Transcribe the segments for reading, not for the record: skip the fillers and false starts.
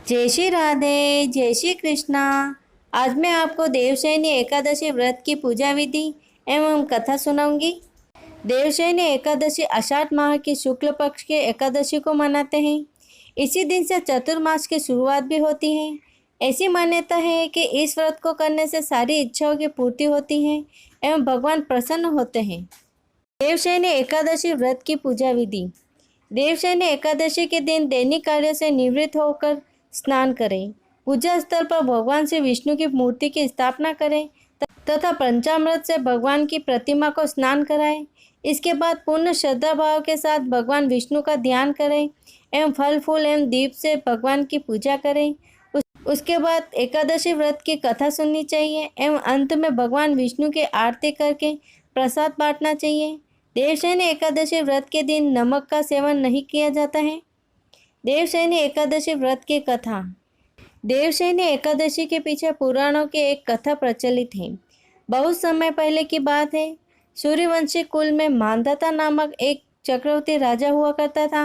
जय श्री राधे, जय श्री कृष्णा। आज मैं आपको देवशयनी एकादशी व्रत की पूजा विधि एवं कथा सुनाऊंगी। देवशयनी एकादशी आषाढ़ माह की शुक्ल पक्ष के एकादशी को मनाते हैं। इसी दिन से चतुर्मास की शुरुआत भी होती है। ऐसी मान्यता है कि इस व्रत को करने से सारी इच्छाओं की पूर्ति होती है एवं भगवान प्रसन्न होते हैं। देवशयनी एकादशी व्रत की पूजा विधि। देवशयनी एकादशी के दिन दैनिक कार्य से निवृत्त होकर स्नान करें। पूजा स्थल पर भगवान श्री विष्णु की मूर्ति की स्थापना करें तथा पंचामृत से भगवान की प्रतिमा को स्नान कराएं। इसके बाद पूर्ण श्रद्धा भाव के साथ भगवान विष्णु का ध्यान करें एवं फल फूल एवं दीप से भगवान की पूजा करें। उसके बाद एकादशी व्रत की कथा सुननी चाहिए एवं अंत में भगवान विष्णु की आरती करके प्रसाद बांटना चाहिए। देवशयनी एकादशी व्रत के दिन नमक का सेवन नहीं किया जाता है। देवशयनी एकादशी व्रत की कथा। देवशयनी एकादशी के पीछे पुराणों की एक कथा प्रचलित है। बहुत समय पहले की बात है। सूर्यवंशी कुल में मांधाता नामक एक चक्रवर्ती राजा हुआ करता था।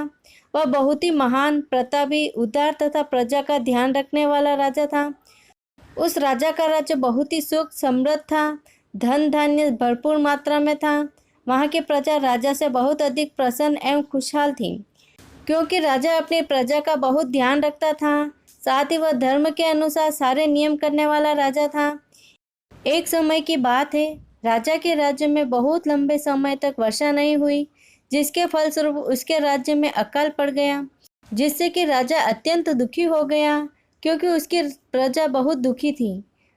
वह बहुत ही महान, प्रतापी, उदार तथा प्रजा का ध्यान रखने वाला राजा था। उस राजा का राज्य बहुत ही सुख समृद्ध था। धन धान्य भरपूर मात्रा में था। वहाँ की प्रजा राजा से बहुत अधिक प्रसन्न एवं खुशहाल थी, क्योंकि राजा अपनी प्रजा का बहुत ध्यान रखता था। साथ ही वह धर्म के अनुसार सारे नियम करने वाला राजा था। एक समय की बात है, राजा के राज्य में बहुत लंबे समय तक वर्षा नहीं हुई, जिसके फलस्वरूप उसके राज्य में अकाल पड़ गया, जिससे कि राजा अत्यंत दुखी हो गया, क्योंकि उसकी प्रजा बहुत दुखी थी।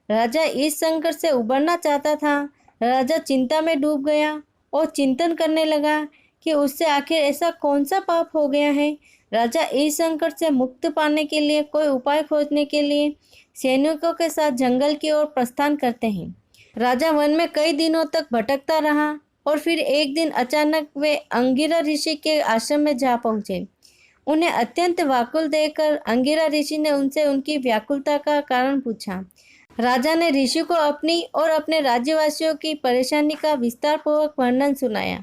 राजा इस संकट से उबरना चाहता था। राजा चिंता में डूब गया और चिंतन करने लगा कि उससे आखिर ऐसा कौन सा पाप हो गया है। राजा इस संकट से मुक्त पाने के लिए कोई उपाय खोजने के लिए सैनिकों के साथ जंगल की ओर प्रस्थान करते हैं। राजा वन में कई दिनों तक भटकता रहा और फिर एक दिन अचानक वे अंगिरा ऋषि के आश्रम में जा पहुंचे। उन्हें अत्यंत व्याकुल देखकर अंगिरा ऋषि ने उनसे उनकी व्याकुलता का कारण पूछा। राजा ने ऋषि को अपनी और अपने राज्यवासियों की परेशानी का विस्तार पूर्वक वर्णन सुनाया।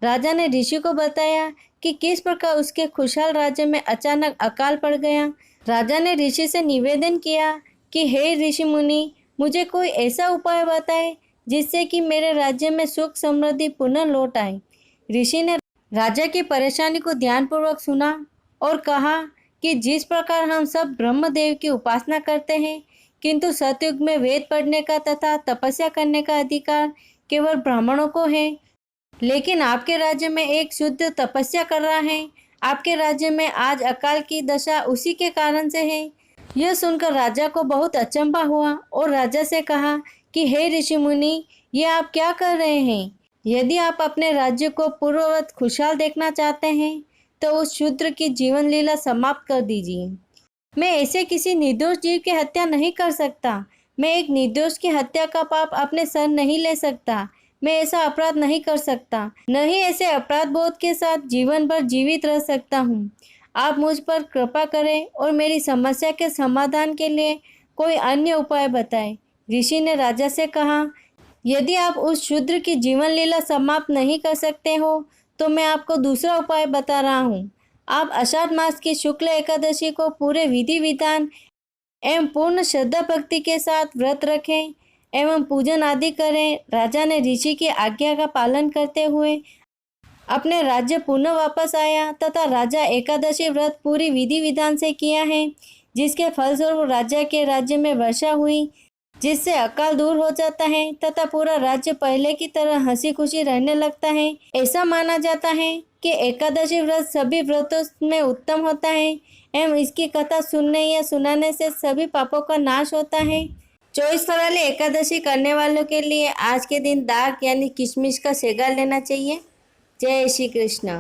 राजा ने ऋषि को बताया कि किस प्रकार उसके खुशहाल राज्य में अचानक अकाल पड़ गया। राजा ने ऋषि से निवेदन किया कि हे ऋषि मुनि, मुझे कोई ऐसा उपाय बताए जिससे कि मेरे राज्य में सुख समृद्धि पुनः लौट आए। ऋषि ने राजा की परेशानी को ध्यानपूर्वक सुना और कहा कि जिस प्रकार हम सब ब्रह्मदेव की उपासना करते हैं, किंतु सतयुग में वेद पढ़ने का तथा तपस्या करने का अधिकार केवल ब्राह्मणों को है, लेकिन आपके राज्य में एक शुद्ध तपस्या कर रहा है। आपके राज्य में आज अकाल की दशा उसी के कारण से है। यह सुनकर राजा को बहुत अचंभा हुआ और राजा से कहा कि हे ऋषि मुनि, ये आप क्या कर रहे हैं? यदि आप अपने राज्य को पूर्ववत खुशहाल देखना चाहते हैं तो उस शूद्र की जीवन लीला समाप्त कर दीजिए। मैं ऐसे किसी निर्दोष जीव की हत्या नहीं कर सकता। मैं एक निर्दोष की हत्या का पाप अपने सर नहीं ले सकता। मैं ऐसा अपराध नहीं कर सकता, नहीं ऐसे अपराध बोध के साथ जीवन भर जीवित रह सकता हूँ। आप मुझ पर कृपा करें और मेरी समस्या के समाधान के लिए कोई अन्य उपाय बताएं। ऋषि ने राजा से कहा, यदि आप उस शूद्र की जीवन लीला समाप्त नहीं कर सकते हो तो मैं आपको दूसरा उपाय बता रहा हूँ। आप आषाढ़ मास की शुक्ल एकादशी को पूरे विधि विधान एवं पूर्ण श्रद्धा भक्ति के साथ व्रत रखें एवं पूजन आदि करें। राजा ने ऋषि की आज्ञा का पालन करते हुए अपने राज्य पुनः वापस आया तथा राजा एकादशी व्रत पूरी विधि विधान से किया है, जिसके फलस्वरूप राजा के राज्य में वर्षा हुई, जिससे अकाल दूर हो जाता है तथा पूरा राज्य पहले की तरह हंसी खुशी रहने लगता है। ऐसा माना जाता है कि एकादशी व्रत सभी व्रतों में उत्तम होता है एवं इसकी कथा सुनने या सुनाने से सभी पापों का नाश होता है। 24 फरवरी एकादशी करने वालों के लिए आज के दिन दाख यानी किशमिश का सेगा लेना चाहिए। जय श्री कृष्ण।